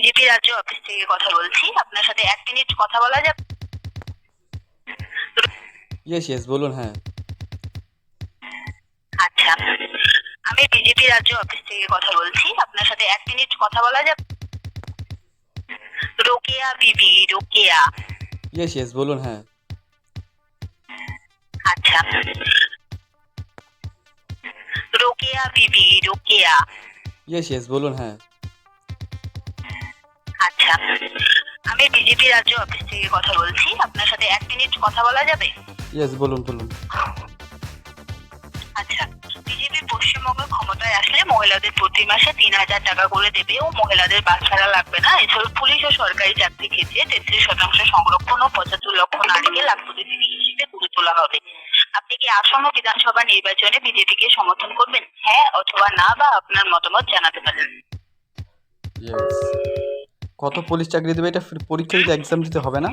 BJP রাজ্য office থেকে কথা বলছি। আপনার সাথে 1 মিনিট কথা বলা যাবে? ইয়েস ইয়েস বলুন। হ্যাঁ আচ্ছা, আমি বিজেপি রাজ্য অফিস থেকে কথা বলছি। আপনার সাথে 1 মিনিট কথা বলা যাবে? রোকেয়া বিবি, রোকেয়া। ইয়েস ইয়েস বলুন। হ্যাঁ আচ্ছা, রোকেয়া বিবি, রোকেয়া। ইয়েস ইয়েস বলুন। হ্যাঁ আচ্ছা, আমি বিজেপি রাজ্য অফিস থেকে কথা বলছি। আপনার সাথে 1 মিনিট কথা বলা যাবে? ইয়েস বলুন বলুন। আচ্ছা, বিজেপি পশ্চিমবঙ্গে ক্ষমতায় আসলে মহিলাদের প্রতি মাসে 3,000 টাকা করে দেবে ও মহিলাদের বাস ভাড়া লাগবে না। এছাড়াও পুলিশ ও সরকারি চাকরি ক্ষেত্রে 33% সংরক্ষণ ও 75 লক্ষ নারীকে লাখপতি দিদি হিসেবে গড়ে তোলা হবে। আপনি কি আসন্ন বিধানসভা নির্বাচনে বিজেপিকে সমর্থন করবেন? হ্যাঁ অথবা না, বা আপনার মতামত জানাতে পারেন। ইয়েস। কত পুলিশ চাকরি দেবে? এটা পরীক্ষা দিতে এক্সাম দিতে হবে না?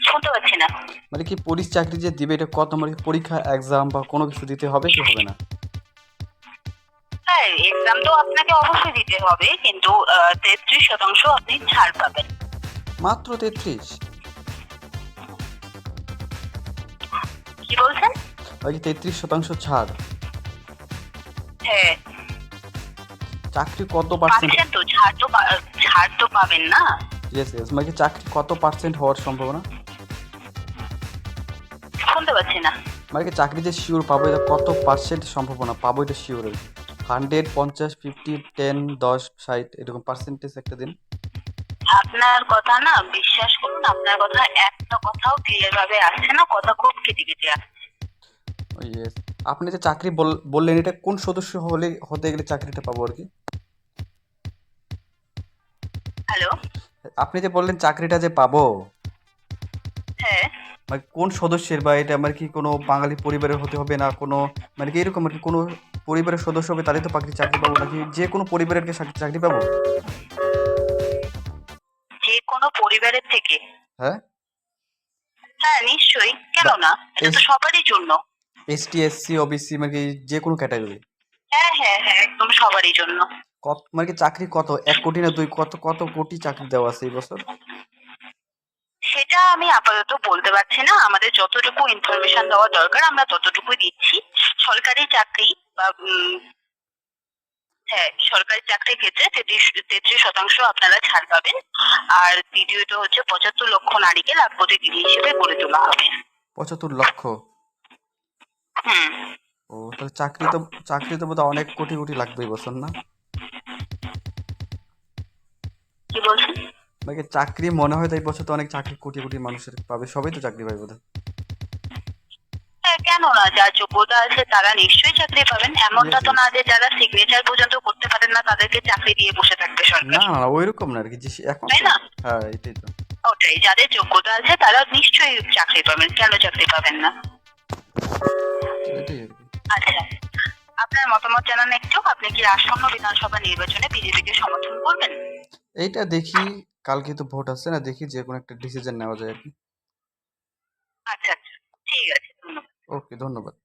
শুনতে পাচ্ছি না। মানে কি পুলিশ চাকরি যে দিবে এটা কত, মানে কি পরীক্ষা এক্সাম বা কোনো কিছু দিতে হবে কি হবে না? হ্যাঁ, এক্সাম তো আপনাকে অবশ্যই দিতে হবে, কিন্তু 33% আপনি ছাড় পাবেন। মাত্র 33? কি বলছেন? আর কি 33% ছাড়? হ্যাঁ, চাকরি কত পার্সেন্ট? পাচ্ছেন তো, ছাড় তো পাবেন না। ইয়েস ইয়েস, মানে কি চাকরি কত পার্সেন্ট হওয়ার সম্ভাবনা? শুনতে পাচ্ছি না। মানে কি চাকরি যে শিওর পাবো এটা কত পার্সেন্ট সম্ভাবনা পাবো এটা শিওর? 100, 50, 50, 10, 10, 60 এরকম পার্সেন্টেজ একটা দিন। আপনার কথা না, বিশ্বাস করুন, আপনার কথা একটা কথাও ক্লিয়ার ভাবে আসছে না, কথা খুব কেটে কেটে আসছে। ইয়েস। আপনি যে চাকরি বললেন এটা কোন সদস্য হলে হতে গেলে চাকরিটা পাবো আর কি? হ্যালো। আপনি যে বললেন চাকরিটা যে পাবো, হ্যাঁ, মানে কোন সদস্যের, বা এটা আমার কি কোনো বাঙালি পরিবারের হতে হবে না কোনো, মানে কি এরকম আর কি কোনো পরিবারের সদস্য হবে তাহলে তো চাকরি পাবো, নাকি যে কোনো পরিবারের কি চাকরি পাবো? যে কোনো পরিবারের থেকে? হ্যাঁ। হ্যাঁ নিশ্চয়ই, কেন বা না, এটা তো সবারই জন্য। এসটি এসসি ওবিসি, মানে কি যে কোনো ক্যাটাগরি? হ্যাঁ হ্যাঁ হ্যাঁ, একদম সবারই জন্য। কত, মানে কি চাকরি কত, 1 কোটি না 2, কত কত কোটি চাকরি দেওয়া আছে এই বছর? সেটা আমি আপাতত বলতে পারছি না। আমাদের যতটুকু ইনফরমেশন দেওয়া দরকার আমরা ততটুকুই দিচ্ছি। সরকারি চাকরি বা হ্যাঁ, সরকারি চাকরির ক্ষেত্রে 33% আপনারা ছাড় পাবেন। আর দ্বিতীয়ত হচ্ছে 75 লক্ষ নারীকে লাখপতি দিদি হিসেবে গড়ে তোলা হবে। 75 লক্ষ? হুম। ও তাহলে চাকরি তো বোধহয় অনেক কোটি কোটি লাগবে এই বছর না? কি বলছেন? মানে চাকরি মনে হয় তো এই বছর তো অনেক চাকরি কোটি কোটি মানুষের পাবে, সবাই তো চাকরি পাবে বোধহয়। হ্যাঁ, কেন না, যার যোগ্যতা আছে তারা নিশ্চয়ই চাকরি পাবেন। এমনটা ইয়েস তো ইয়েস। না যে যারা সিগনেচার পর্যন্ত করতে পারেন না তাদেরকে চাকরি দিয়ে বসে থাকবে না সরকার, না না, ওইরকম না আর কি, যে এখন তাই তো। না? হ্যাঁ এটাই তো। ওটাই, যাদের যোগ্যতা আছে তারা নিশ্চয়ই চাকরি পাবেন, কেন চাকরি পাবেন না? এটাই আর কি। আচ্ছা, আপনার মতামত জানান একটু। আপনি কি আসন্ন বিধানসভা নির্বাচনে বিজেপিকে সমর্থন করবেন? এইটা দেখি, কালকে তো ভোট আছে না, দেখি যে কোনো একটা ডিসিশন নেওয়া যায় আর কি। আচ্ছা আচ্ছা, ঠিক আছে, ধন্যবাদ। ওকে ধন্যবাদ।